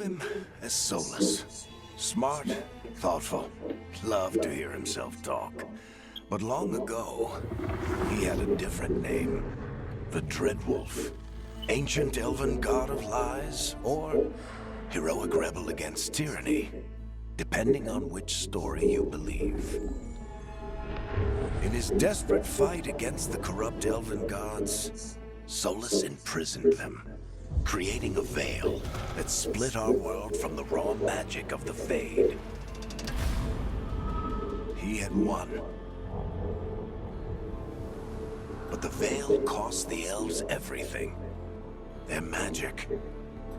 Him as Solus. Smart, thoughtful, loved to hear himself talk. But long ago, he had a different name. The Dreadwolf. Ancient elven god of lies, or heroic rebel against tyranny, depending on which story you believe. In his desperate fight against the corrupt elven gods, Solus imprisoned them, creating a veil that split our world from the raw magic of the Fade. He had won. But the veil cost the elves everything. Their magic,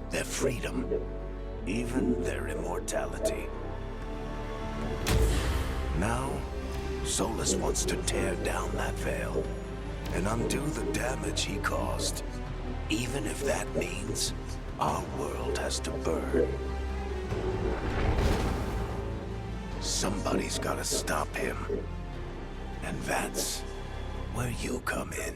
their freedom, even their immortality. Now, Solus wants to tear down that veil and undo the damage he caused. Even if that means our world has to burn. Somebody's gotta stop him. And that's where you come in.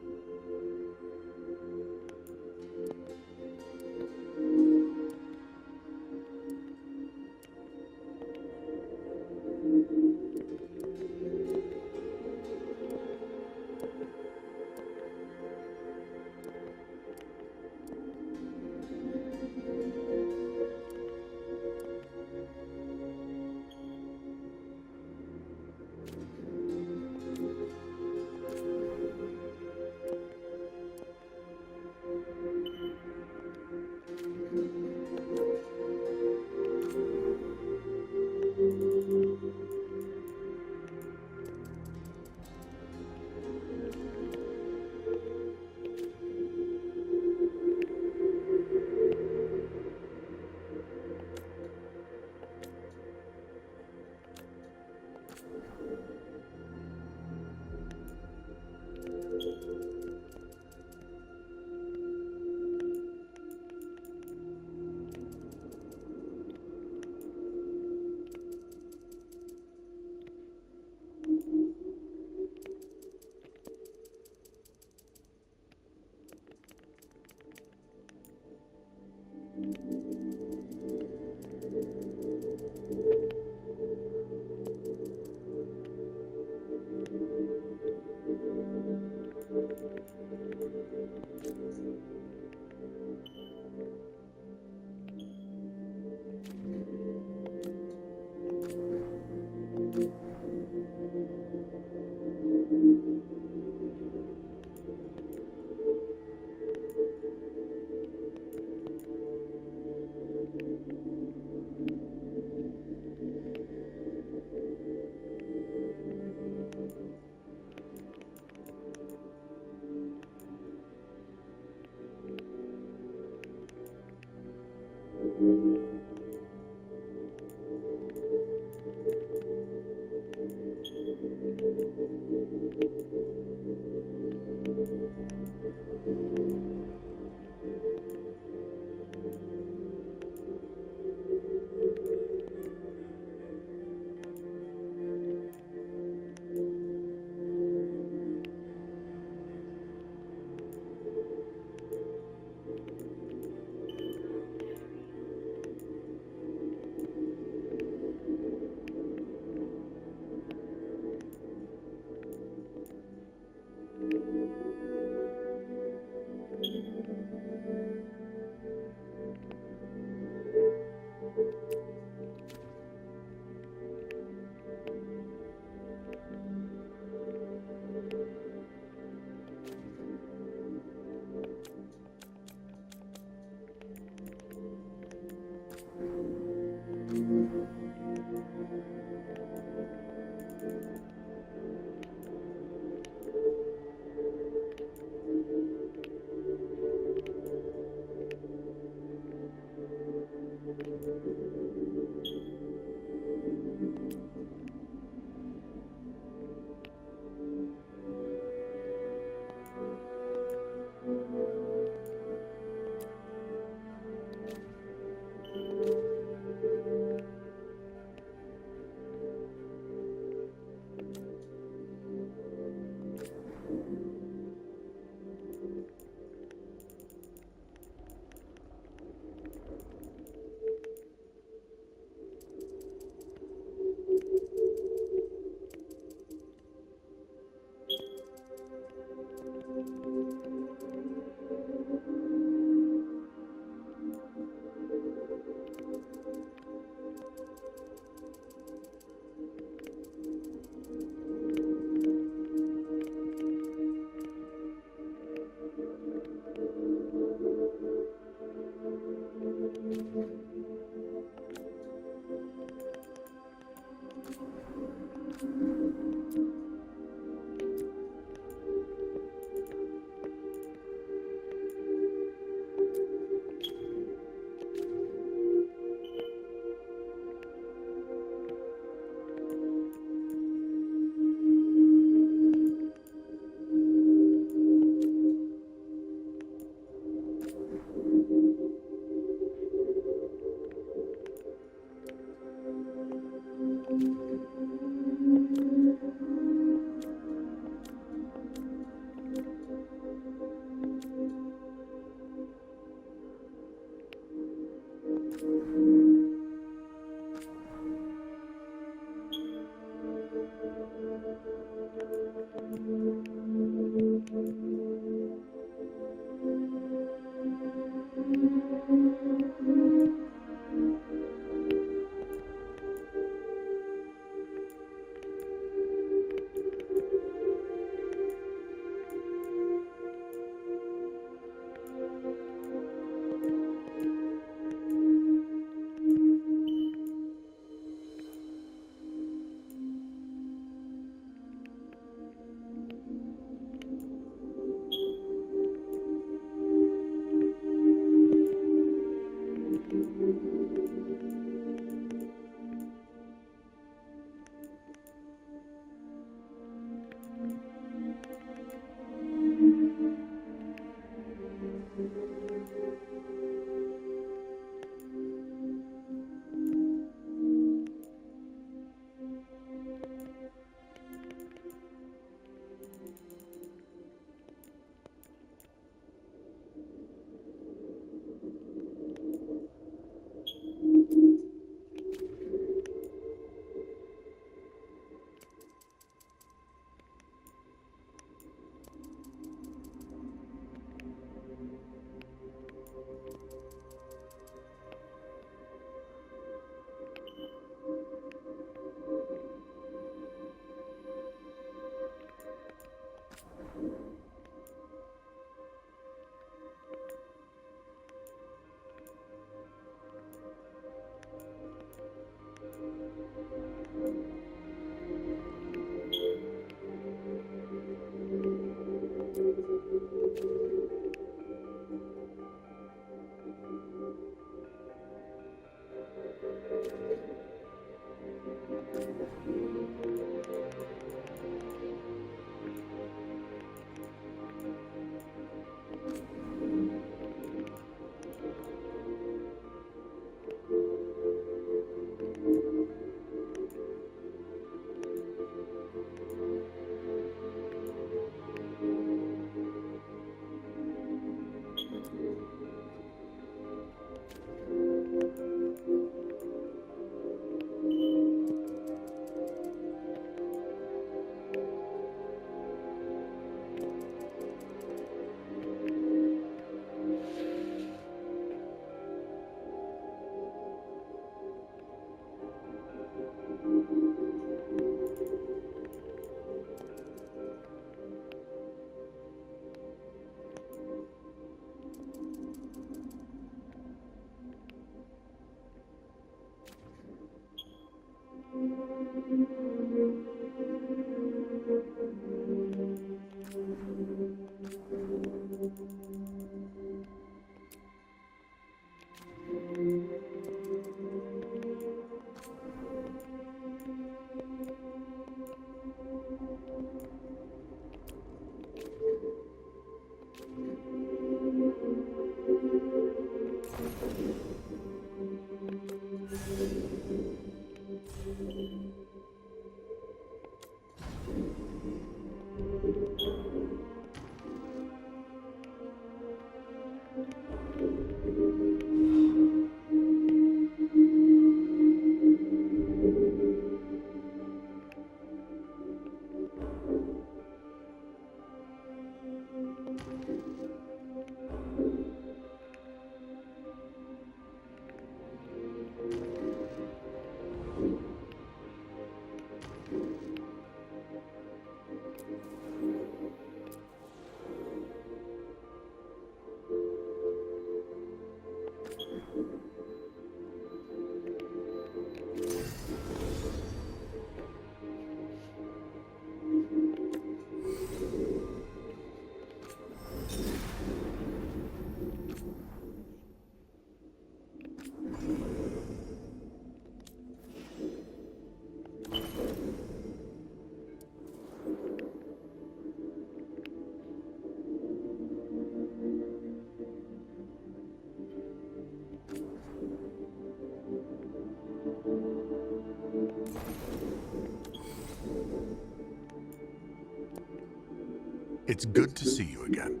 It's good to see you again.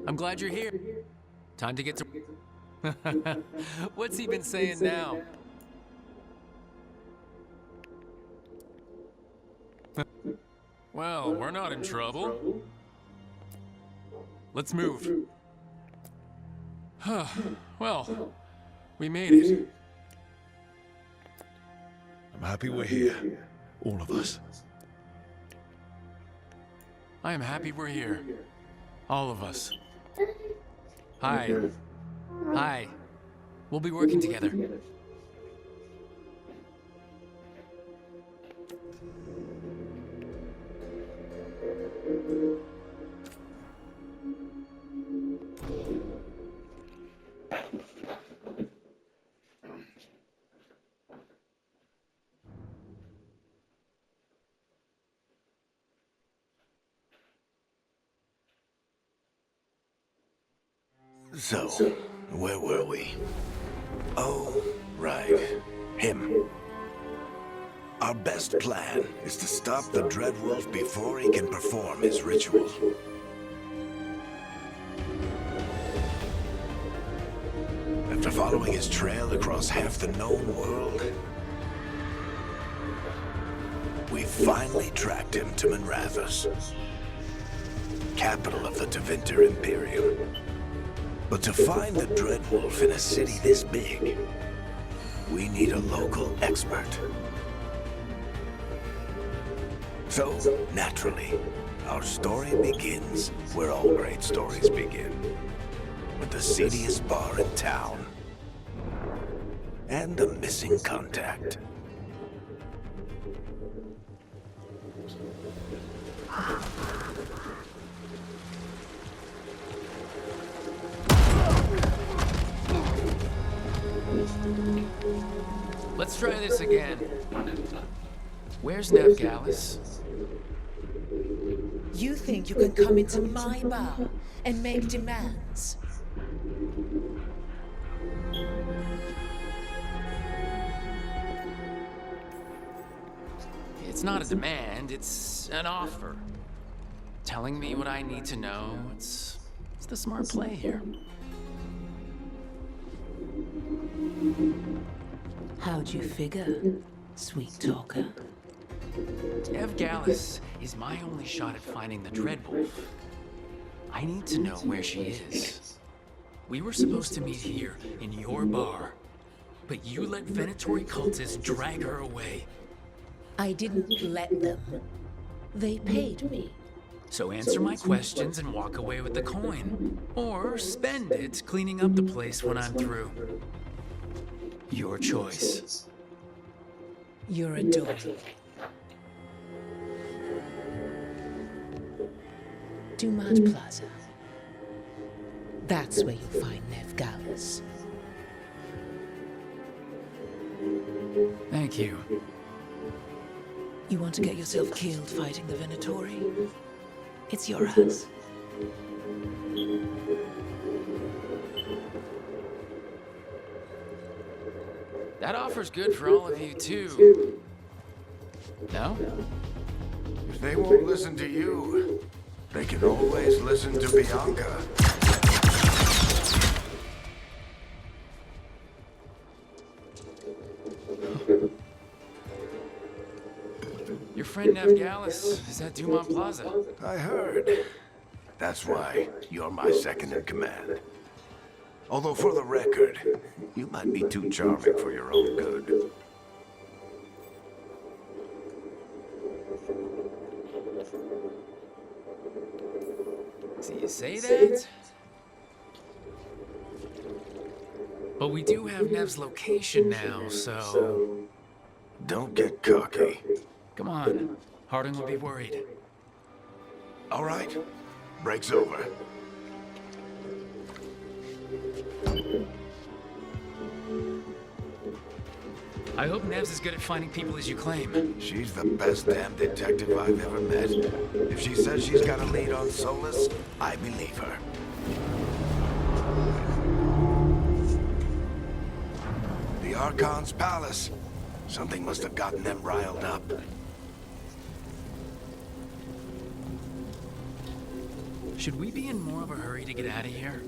I'm glad you're here. Time to get to... What's he been saying now? Well, we're not in trouble. Let's move. Well, we made it. I'm happy we're here. All of us. I am happy we're here. All of us. Hi. Hi. We'll be working together. So, where were we? Oh, right. Him. Our best plan is to stop the Dreadwolf before he can perform his ritual. After following his trail across half the known world, we finally tracked him to Manrathus, capital of the Tevinter Imperium. But to find the Dreadwolf in a city this big, we need a local expert. So, naturally, our story begins where all great stories begin. With the seediest bar in town. And a missing contact. Let's try this again. Where's Veilguard? You think you can come into my bar and make demands? It's not a demand, it's an offer. Telling me what I need to know, it's the smart play here. How'd you figure, sweet talker? Veilguard is my only shot at finding the Dreadwolf. I need to know where she is. We were supposed to meet here, in your bar. But you let Venatori cultists drag her away. I didn't let them. They paid me. So answer my questions and walk away with the coin. Or spend it cleaning up the place when I'm through. Your choice. You're adorable. Dumont Plaza. That's where you'll find Veilguard. Thank you. You want to get yourself killed fighting the Venatori? It's your house. That offer's good for all of you, too. No? If they won't listen to you, they can always listen to Bianca. Your friend Nev Gallus is at Dumont Plaza. I heard. That's why you're my second in command. Although for the record, you might be too charming for your own good. So you say that? But we do have Nev's location now, so... Don't get cocky. Come on. Harding will be worried. All right. Break's over. I hope Nev's as good at finding people as you claim. She's the best damn detective I've ever met. If she says she's got a lead on Solus, I believe her. The Archon's palace. Something must have gotten them riled up. Should we be in more of a hurry to get out of here?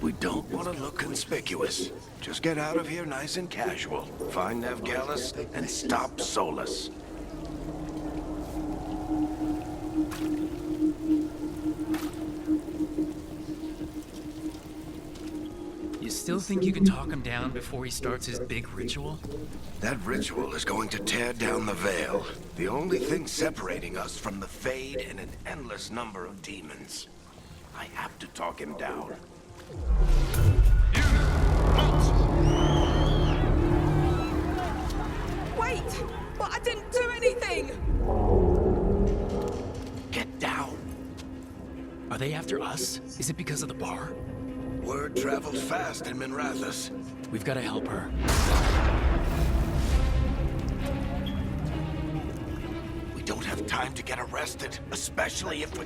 We don't want to look conspicuous. Just get out of here nice and casual. Find Nev Gallus and stop Solus. You still think you can talk him down before he starts his big ritual? That ritual is going to tear down the Veil. The only thing separating us from the Fade and an endless number of demons. I have to talk him down. Wait! But I didn't do anything! Get down. Are they after us? Is it because of the bar? Word travels fast in Minrathous. We've got to help her. We don't have time to get arrested, especially if we...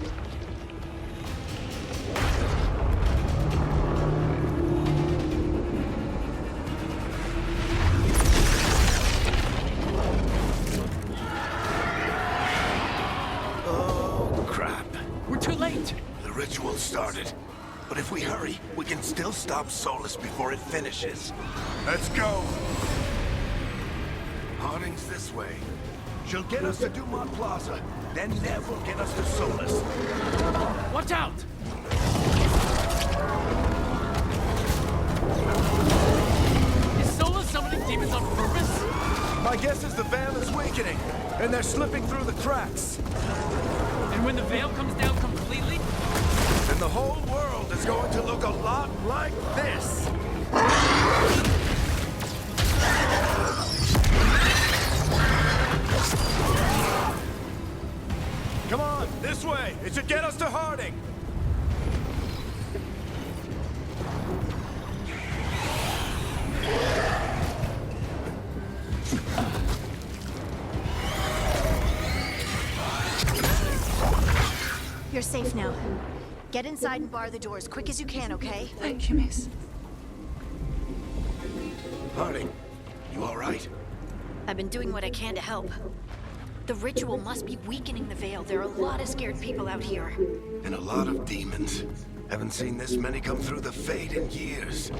Oh, crap. We're too late! The ritual started. But if we hurry, we can still stop Solus before it finishes. Let's go! Harding's this way. She'll get us to Dumont Plaza. Then Nev will get us to Solus. Watch out! Is Sola summoning demons on purpose? My guess is the Veil is weakening, and they're slipping through the cracks. And when the veil comes down completely? And the whole world is going to look a lot like this. Come on, this way. It should get us to Harding. You're safe now. Get inside and bar the door as quick as you can, okay? Thank you, miss. Harding, you all right? I've been doing what I can to help. The ritual must be weakening the Veil. There are a lot of scared people out here. And a lot of demons. Haven't seen this many come through the Fade in years.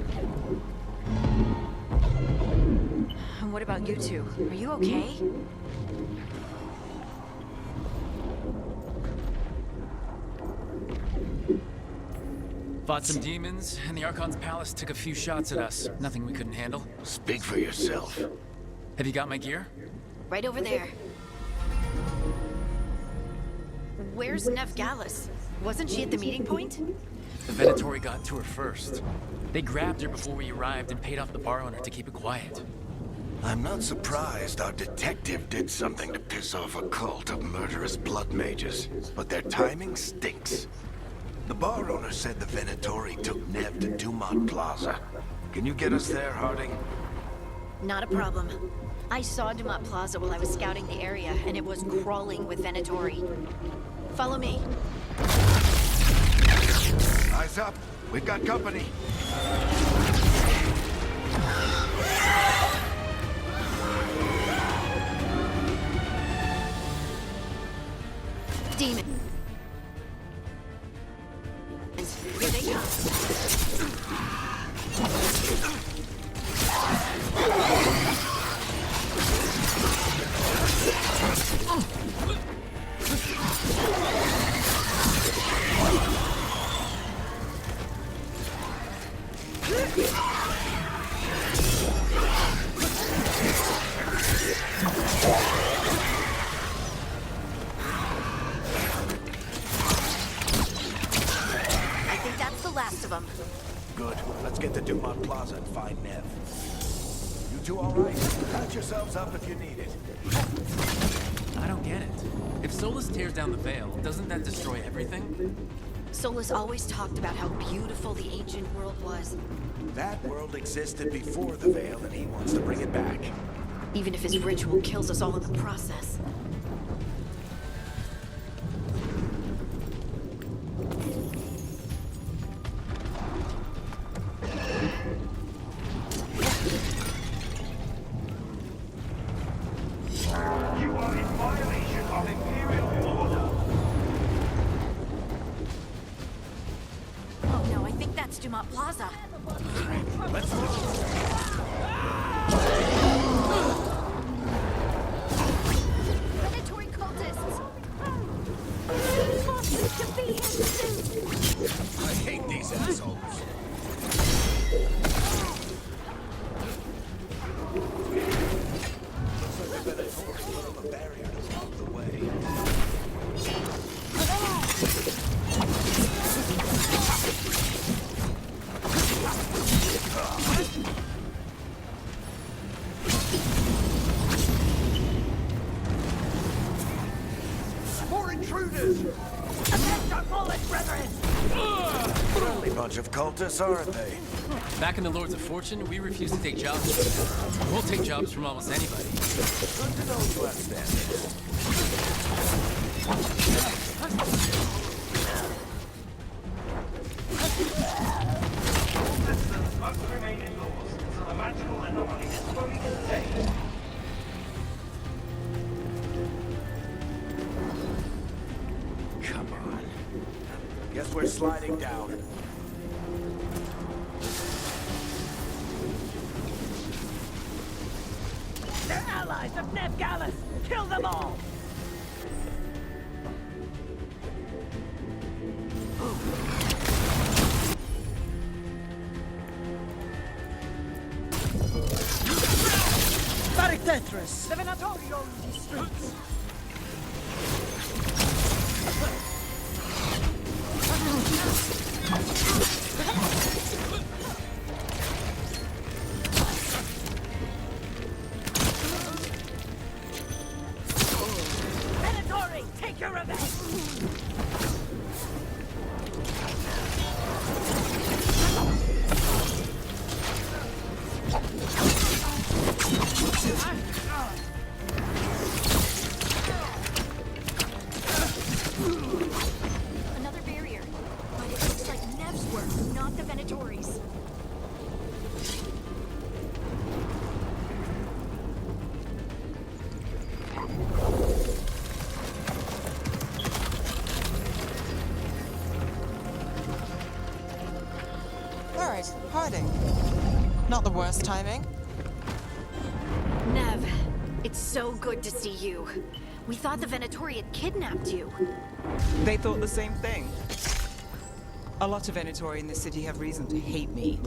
And what about you two? Are you okay? Fought some demons, and the Archon's palace took a few shots at us. Nothing we couldn't handle. Speak for yourself. Have you got my gear? Right over there. Where's Nev Gallus? Wasn't she at the meeting point? The Venatori got to her first. They grabbed her before we arrived and paid off the bar owner to keep it quiet. I'm not surprised our detective did something to piss off a cult of murderous blood mages, but their timing stinks. The bar owner said the Venatori took Nev to Dumont Plaza. Can you get us there, Harding? Not a problem. I saw Dumont Plaza while I was scouting the area, and it was crawling with Venatori. Follow me. Eyes up. We've got company. Demon. Here they come. them. Good. Let's get to Dumont Plaza and find Nev. You two all right? Patch yourselves up if you need it. I don't get it. If Solus tears down the Veil, doesn't that destroy everything? Solus always talked about how beautiful the ancient world was. That world existed before the Veil, and he wants to bring it back. Even if his ritual kills us all in the process. You are in violation of Imperial order. Oh no, I think that's Dumont Plaza. Let's move. Predatory cultists! Monsters to be here soon! I hate these assholes. Looks like they've been put up a barrier to block the way. More intruders! Attack our fallen brethren! Friendly bunch of cultists, aren't they? Back in the Lords of Fortune, we refuse to take jobs from them. We'll take jobs from almost anybody. Good to know you have standards. Citizens must remain indoors until the magical anomaly is fully contained. Come on. Guess we're sliding down. They're allies of Ned Gallus! Kill them all! Tetris! The Venatorio in these streets! Venatori, take your revenge! Another barrier. But it looks like Nev's work, not the Venatori's. All right, hiding. Not the worst timing. Nev, it's so good to see you. We thought the Venatori had kidnapped you. They thought the same thing. A lot of Venatori in this city have reason to hate me.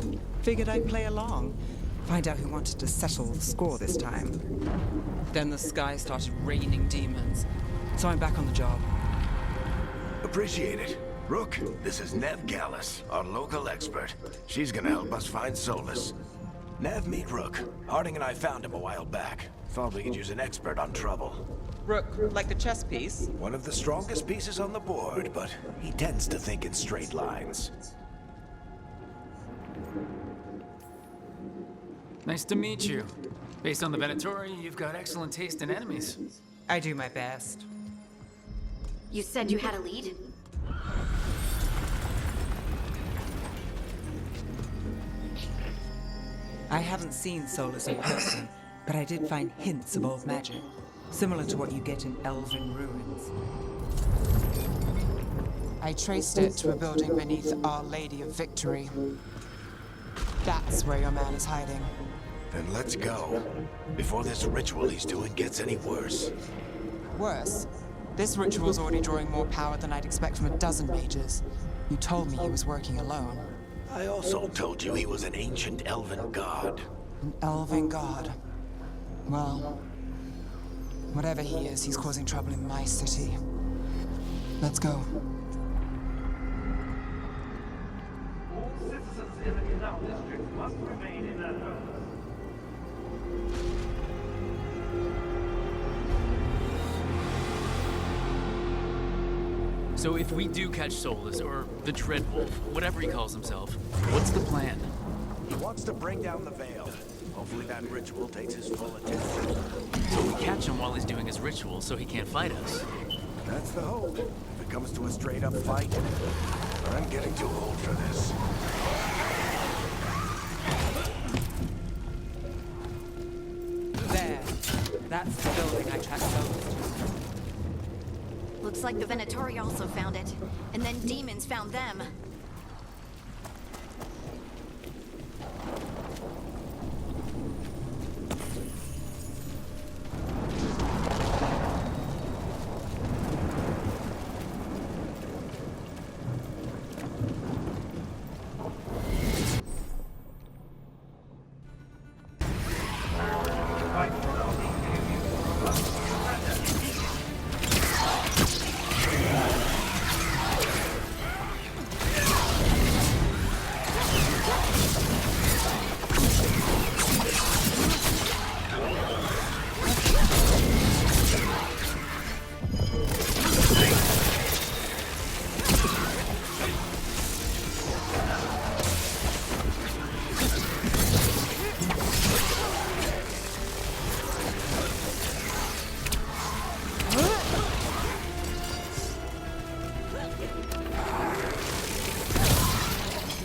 Figured I'd play along. Find out who wanted to settle the score this time. Then the sky started raining demons. So I'm back on the job. Appreciate it. Rook, this is Nev Gallus, our local expert. She's gonna help us find Solus. Nev, meet Rook. Harding and I found him a while back. Thought we could use an expert on trouble. Rook, like the chess piece? One of the strongest pieces on the board, but he tends to think in straight lines. Nice to meet you. Based on the Venatori, you've got excellent taste in enemies. I do my best. You said you had a lead? I haven't seen Solus in person, but I did find hints of old magic, similar to what you get in elven ruins. I traced it to a building beneath Our Lady of Victory. That's where your man is hiding. Then let's go. Before this ritual he's doing gets any worse. Worse, this ritual's already drawing more power than I'd expect from a dozen mages. You told me he was working alone. I also told you he was an ancient elven god. An elven god. Well, whatever he is, he's causing trouble in my city. Let's go. All in the canal district must remain in their homes. So if we do catch Solus, or the Dreadwolf, whatever he calls himself, what's the plan? He wants to bring down the Veil. Hopefully that ritual takes his full attention. So we catch him while he's doing his ritual so he can't fight us. That's the hope. If it comes to a straight-up fight, I'm getting too old for this. There. That's the building I tracked Solus. Looks like the Venatori also found it. And then demons found them.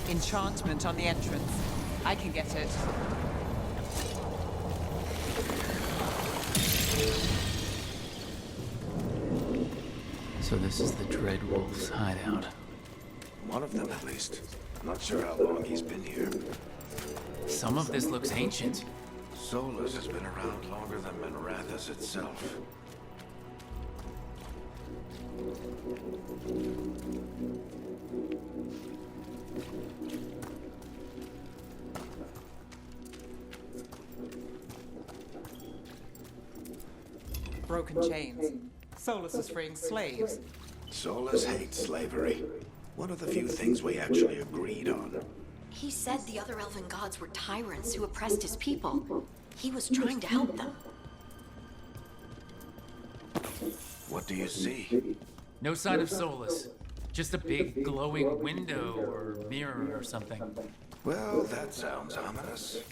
Enchantment on the entrance. I can get it. So this is the Dreadwolf's hideout. One of them, at least. Not sure how long he's been here. Some of this looks ancient. Solus has been around longer than Manrathus itself. Broken chains. Solus is freeing slaves. Solus hates slavery. One of the few things we actually agreed on. He said the other elven gods were tyrants who oppressed his people. He was trying to help them. What do you see? No sign of Solus. Just a big glowing window or mirror or something. Well, that sounds ominous.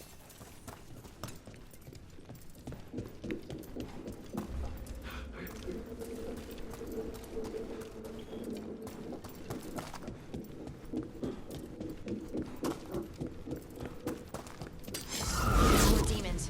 More demons.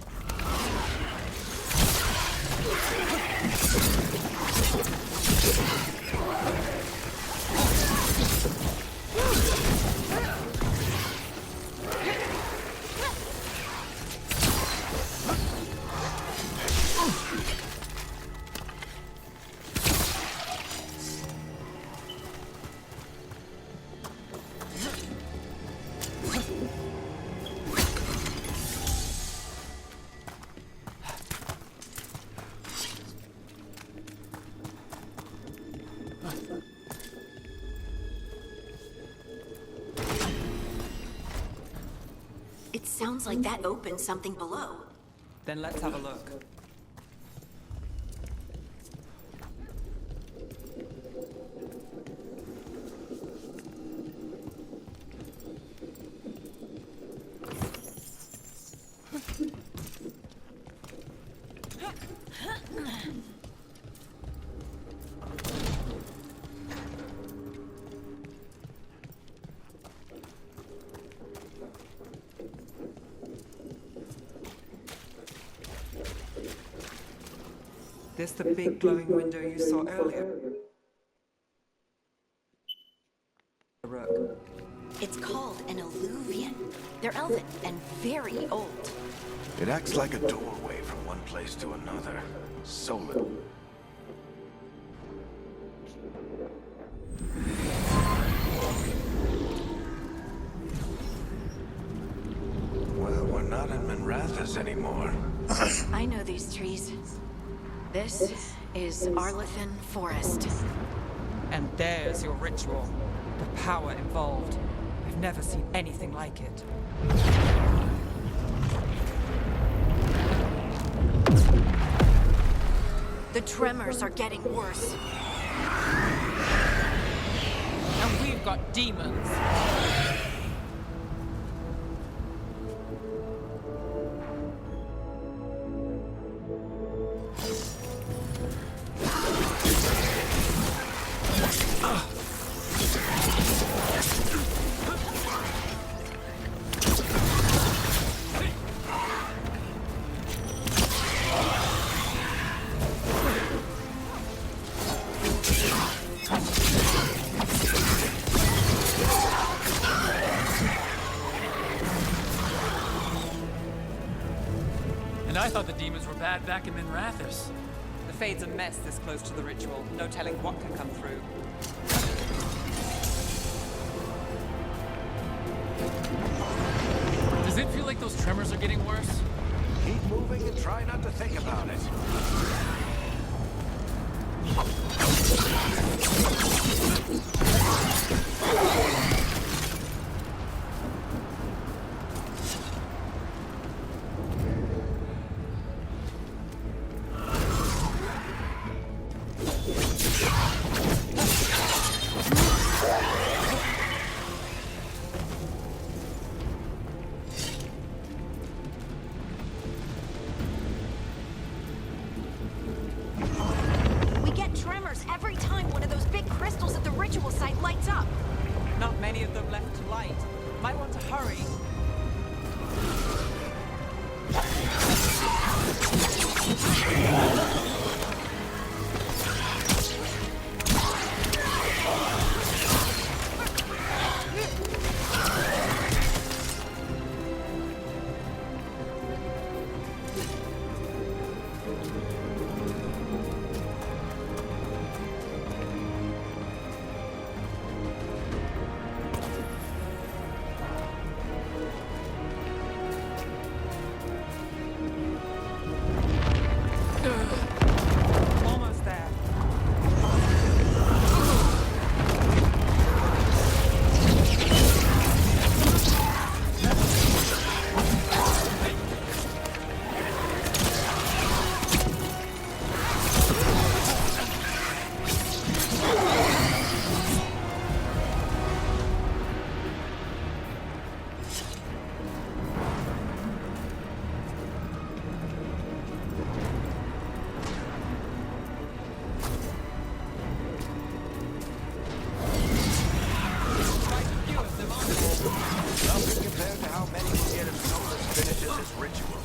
It sounds like that opened something below. Then let's have a look. This the big glowing window you saw earlier? Rook. It's called an alluvian. They're elven and very old. It acts like a doorway from one place to another. Solid. Well, we're not in Manrathus anymore. I know these trees. This is Arlethan Forest. And there's your ritual. The power involved. I've never seen anything like it. The tremors are getting worse. And we've got demons. And I thought the demons were bad back in Minrathis. The Fade's a mess this close to the ritual. No telling what can come through. Does it feel like those tremors are getting worse? Keep moving and try not to think about it. We get tremors every time one of those big crystals at the ritual site lights up. Not many of them left to light. Might want to hurry. Almost there. Nothing compared to how many will get if Solus finishes his ritual.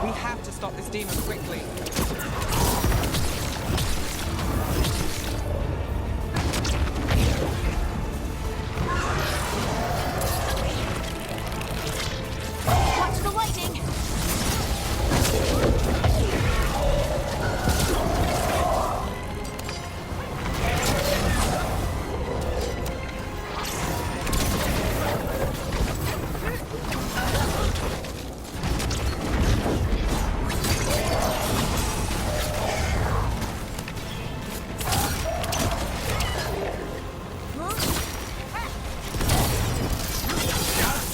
We have to stop this demon quickly. Watch the lighting!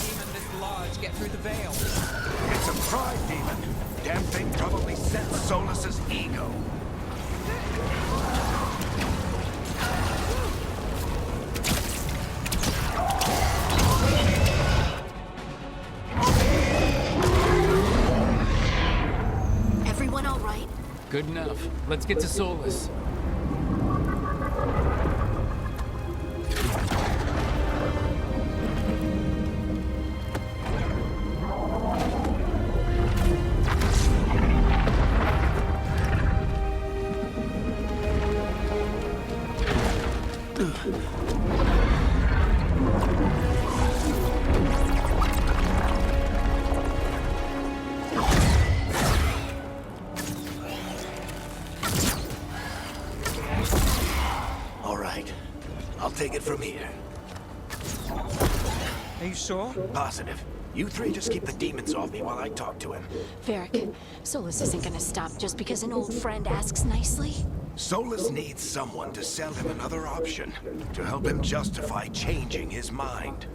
Demon this large get through the veil. It's a pride demon. Damn thing probably sets Solus's ego. Everyone all right? Good enough. Let's get to Solus. take it from here. Are you sure? Positive. You three just keep the demons off me while I talk to him. Varric, Solus isn't gonna stop just because an old friend asks nicely. Solus needs someone to sell him another option, to help him justify changing his mind.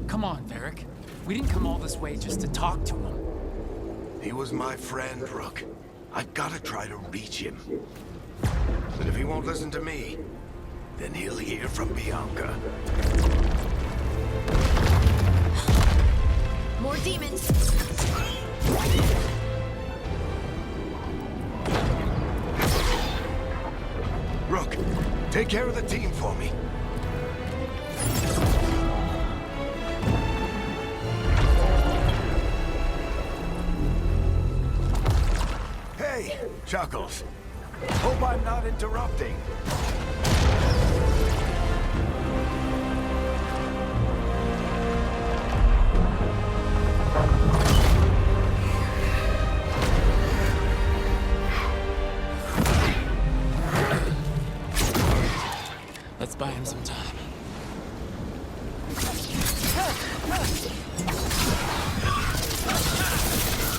Come on, Varric. We didn't come all this way just to talk to him. He was my friend, Rook. I've got to try to reach him. But if he won't listen to me, then he'll hear from Bianca. More demons! Rook, take care of the team for me. Hey, Chuckles. Hope I'm not interrupting. Let's buy him some time.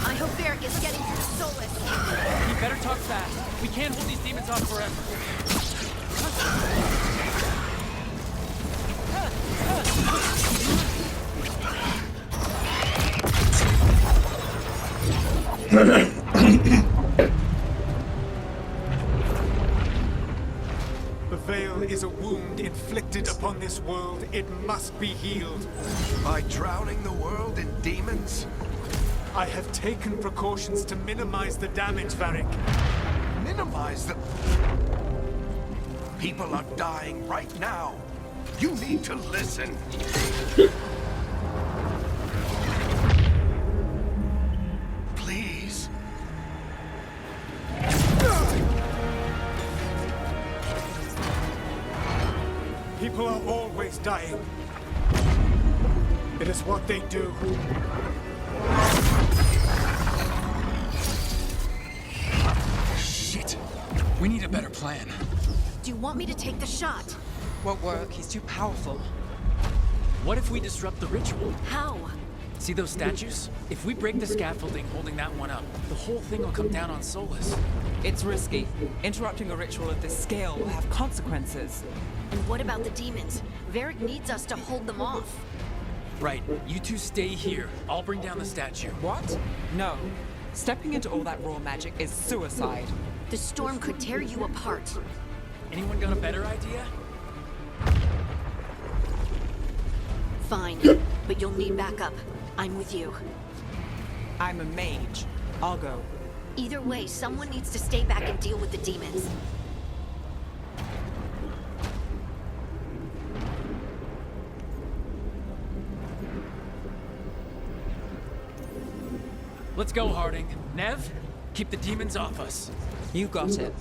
I hope Varric is getting through to Solus. You better talk fast. We can't hold these demons off forever. The Veil is a wound inflicted upon this world. It must be healed. By drowning the world in demons? I have taken precautions to minimize the damage, Varric. Minimize the... People are dying right now. You need to listen. Please. People are always dying. It is what they do. Shit. We need a better plan. Do you want me to take the shot? Won't work. He's too powerful. What if we disrupt the ritual? How? See those statues? If we break the scaffolding holding that one up, the whole thing will come down on Solus. It's risky. Interrupting a ritual of this scale will have consequences. And what about the demons? Varric needs us to hold them off. Right, you two stay here. I'll bring down the statue. What? No. Stepping into all that raw magic is suicide. The storm could tear you apart. Anyone got a better idea? Fine, but you'll need backup. I'm with you. I'm a mage. I'll go. Either way, someone needs to stay back and deal with the demons. Let's go, Harding. Nev, keep the demons off us. You got it.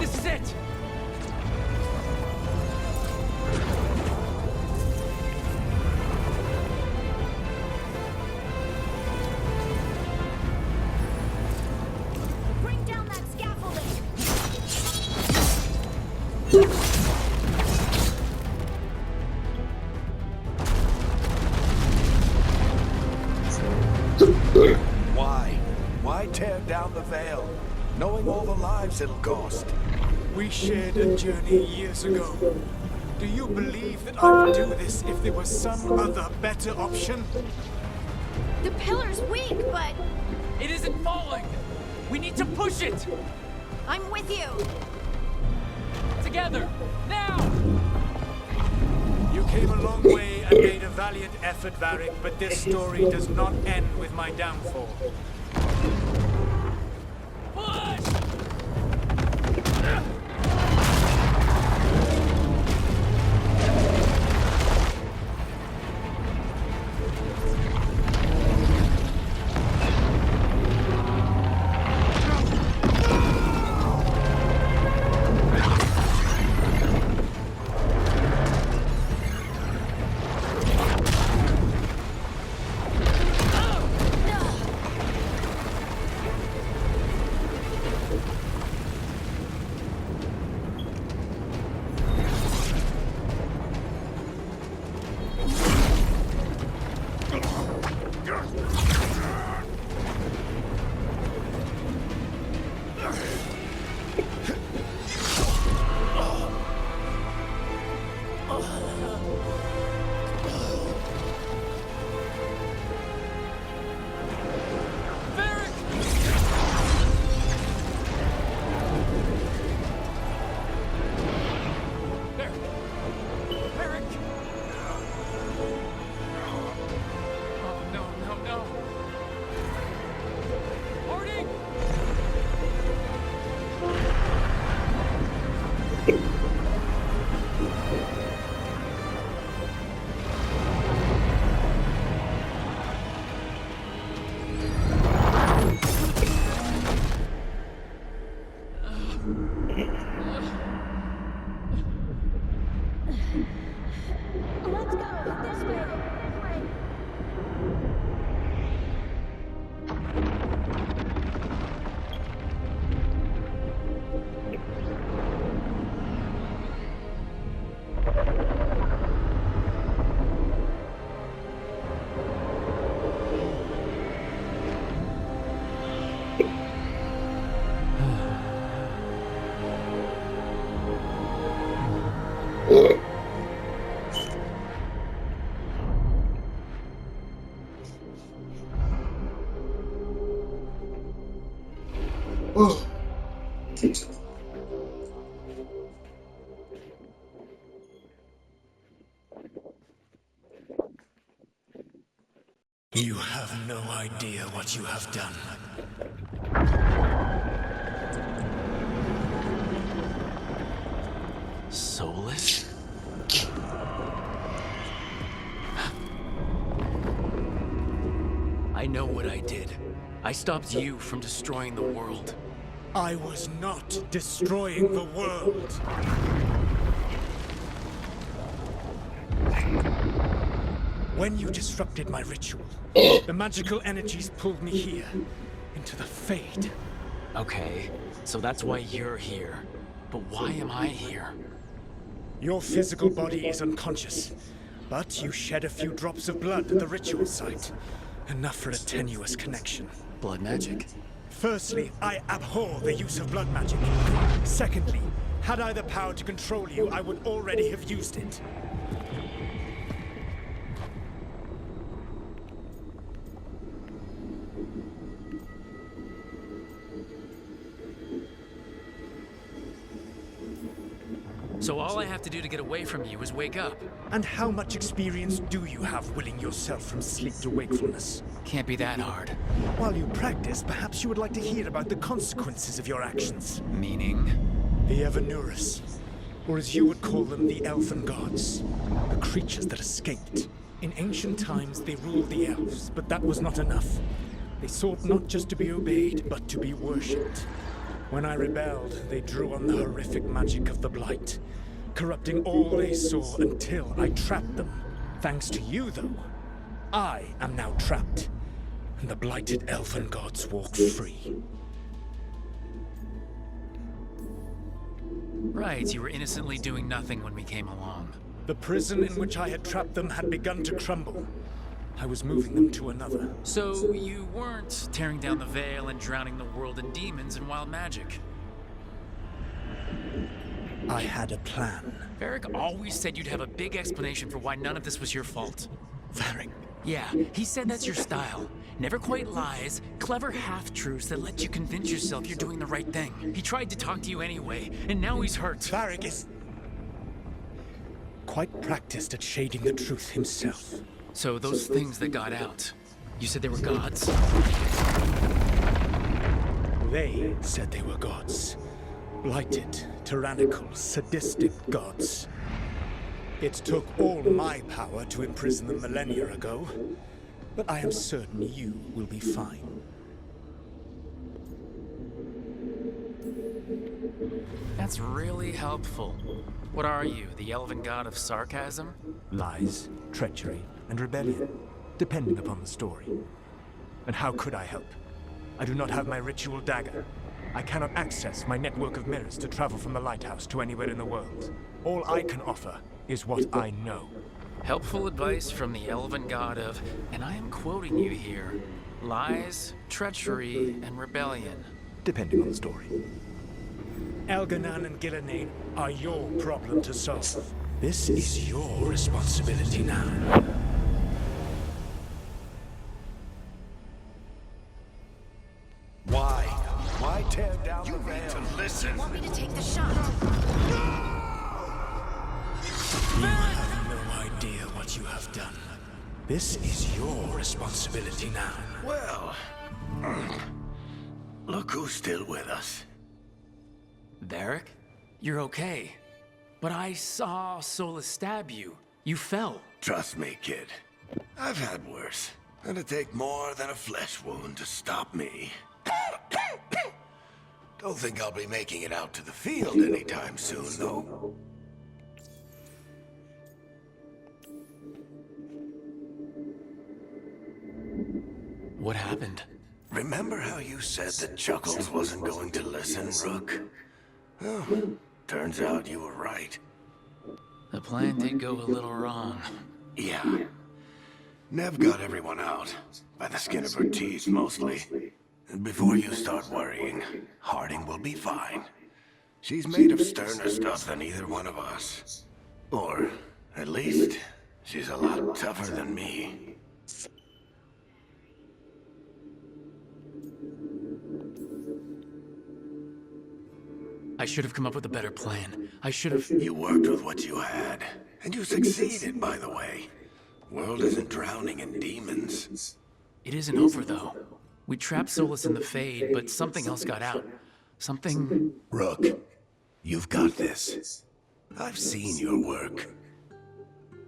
This is it! Bring down that scaffolding! Why? Why tear down the Veil, knowing all the lives it'll cost? We shared a journey years ago. Do you believe that I would do this if there was some other better option? The pillar's weak, but It isn't falling! We need to push it! I'm with you! Together! Now! You came a long way and made a valiant effort, Varric, but this story does not end with my downfall. Push! Let's go! This way! You have no idea what you have done. Soulless? I know what I did. I stopped you from destroying the world. I was not destroying the world. When you disrupted my ritual, the magical energies pulled me here, into the Fade. Okay, so that's why you're here. But why am I here? Your physical body is unconscious, but you shed a few drops of blood at the ritual site. Enough for a tenuous connection. Blood magic? Firstly, I abhor the use of blood magic. Secondly, had I the power to control you, I would already have used it. So all I have to do to get away from you is wake up. And how much experience do you have willing yourself from sleep to wakefulness? Can't be that hard. While you practice, perhaps you would like to hear about the consequences of your actions. Meaning? The Evanurus, or as you would call them, the Elfin Gods. The creatures that escaped. In ancient times, they ruled the elves, but that was not enough. They sought not just to be obeyed, but to be worshipped. When I rebelled, they drew on the horrific magic of the Blight, corrupting all they saw until I trapped them. Thanks to you, though, I am now trapped, and the blighted Elfin Gods walk free. Right, you were innocently doing nothing when we came along. The prison in which I had trapped them had begun to crumble. I was moving them to another. So you weren't tearing down the veil and drowning the world in demons and wild magic. I had a plan. Varric always said you'd have a big explanation for why none of this was your fault. Varric. Yeah, he said that's your style. Never quite lies, clever half-truths that let you convince yourself you're doing the right thing. He tried to talk to you anyway, and now he's hurt. Varric is quite practiced at shading the truth himself. So those things that got out, you said they were gods? They said they were gods. Blighted, tyrannical, sadistic gods. It took all my power to imprison them millennia ago, but I am certain you will be fine. That's really helpful. What are you, the elven god of sarcasm? Lies, treachery, and rebellion, depending upon the story. And how could I help? I do not have my ritual dagger. I cannot access my network of mirrors to travel from the lighthouse to anywhere in the world. All I can offer is what I know. Helpful advice from the elven god of, and I am quoting you here, lies, treachery, and rebellion. Depending on the story. Elganan and Gillenane are your problem to solve. This is your responsibility now. Why tear down the veil? To listen. Want me to take the shot? You have no idea what you have done. This is your responsibility now. Well, look who's still with us. Varric? You're okay. But I saw Solus stab you. You fell. Trust me, kid. I've had worse. It'd take more than a flesh wound to stop me. Don't think I'll be making it out to the field anytime soon, though. What happened? Remember how you said that Chuckles wasn't going to listen, Rook? Well, turns out you were right. The plan did go a little wrong. Yeah. Nev got everyone out. By the skin of her teeth, mostly. And before you start worrying, Harding will be fine. She's made of sterner stuff than either one of us. Or, at least, she's a lot tougher than me. I should have come up with a better plan. I should have... You worked with what you had. And you succeeded, by the way. World isn't drowning in demons. It isn't over, though. We trapped Solus in the Fade, but something else got out. Something... Rook, you've got this. I've seen your work.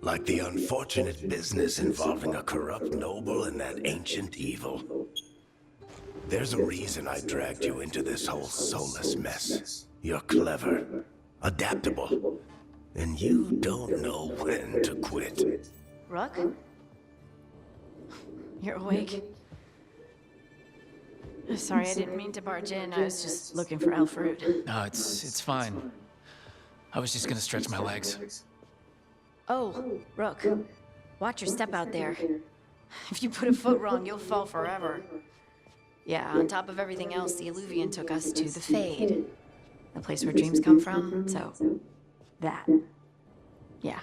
Like the unfortunate business involving a corrupt noble and that ancient evil. There's a reason I dragged you into this whole Solus mess. You're clever, adaptable, and you don't know when to quit. Rook? You're awake? Sorry, I didn't mean to barge in. I was just looking for elf fruit. No, it's fine. I was just gonna stretch my legs. Oh, Rook. Watch your step out there. If you put a foot wrong, you'll fall forever. Yeah, on top of everything else, the Illuvian took us to the Fade. The place where dreams come from, so... that. Yeah.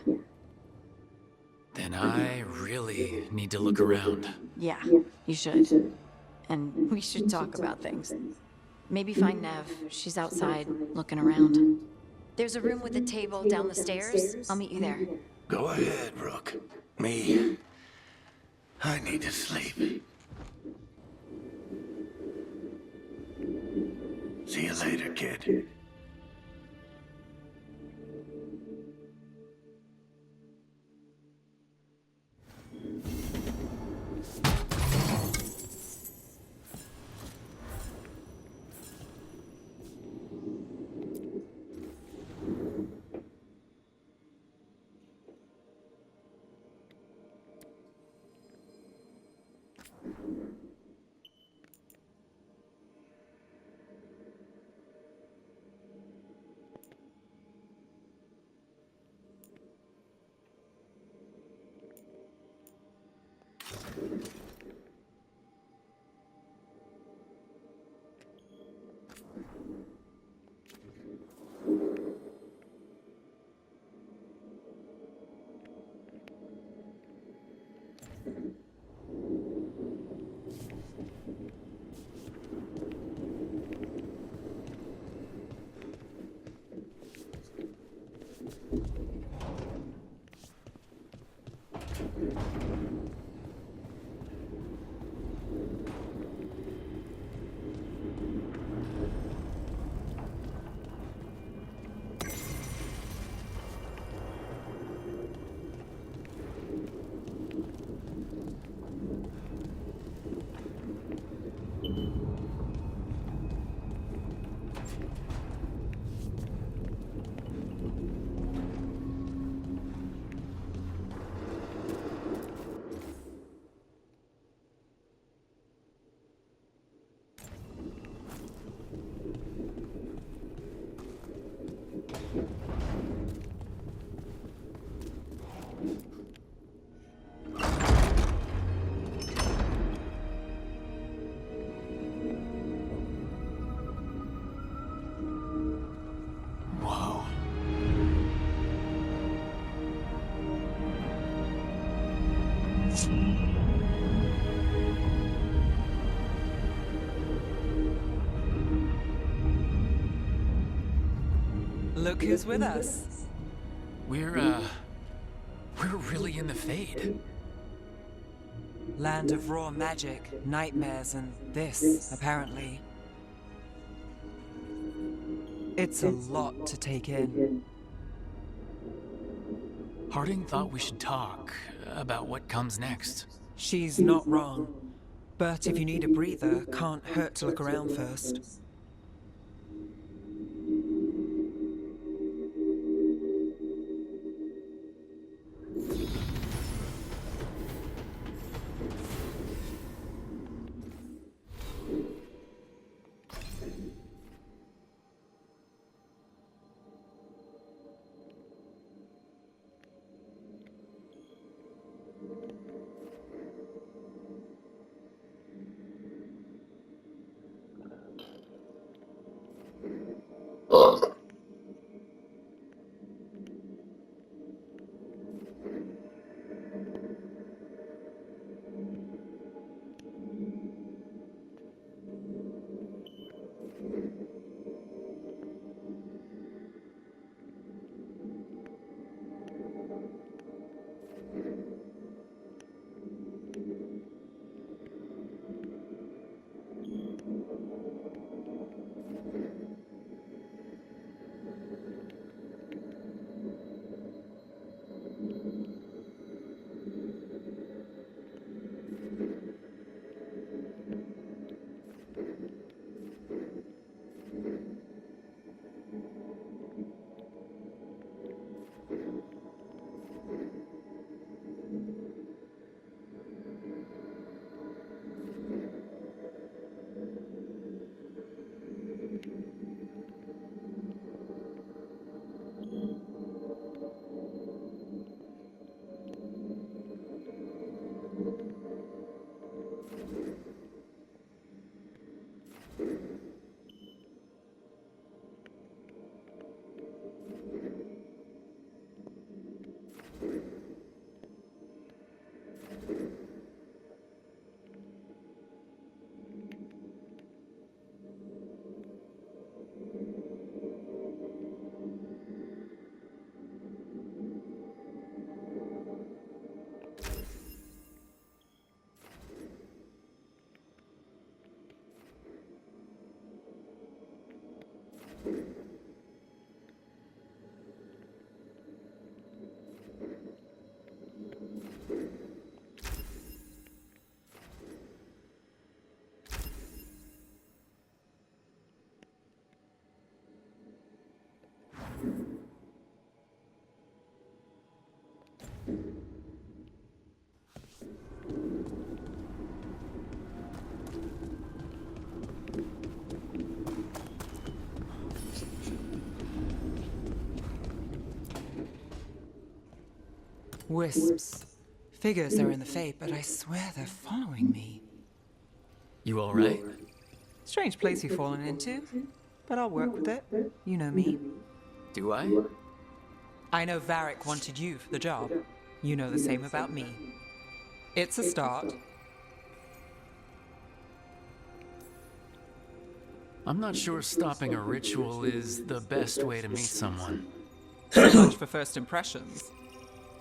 Then I really need to look around. Yeah, you should. And we should talk about things. Maybe find Nev. She's outside, looking around. There's a room with a table down the stairs. I'll meet you there. Go ahead, Rook. Me, I need to sleep. See you later, kid. Look who's with us. We're really in the Fade. Land of raw magic, nightmares, and this, apparently. It's a lot to take in. Harding thought we should talk about what comes next. She's not wrong. But if you need a breather, can't hurt to look around first. Wisps. Figures they're in the Fade, but I swear they're following me. You all right? Strange place you've fallen into, but I'll work with it. You know me. Do I? I know Varric wanted you for the job. You know the same about me. It's a start. I'm not sure stopping a ritual is the best way to meet someone. So much for first impressions.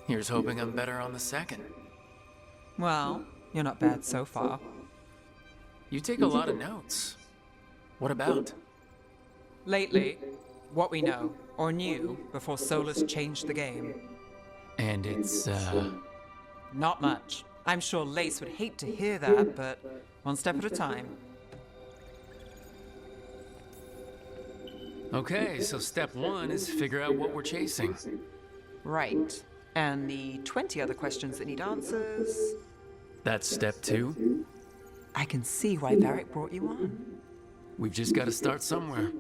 Here's hoping I'm better on the second. Well, you're not bad so far. You take a lot of notes. What about? Lately, what we know, or knew, before Solus changed the game. And it's, Not much. I'm sure Lace would hate to hear that, but one step at a time. Okay, so step one is figure out what we're chasing. Right. And the 20 other questions that need answers... That's step two. I can see why Varric brought you on. We've just got to start somewhere.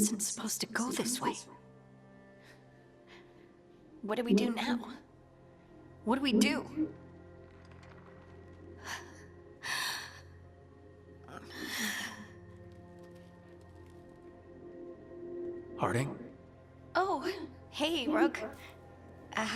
wasn't supposed to go this way. What do we do now? What do we do? Harding? Oh, hey, Rook. How's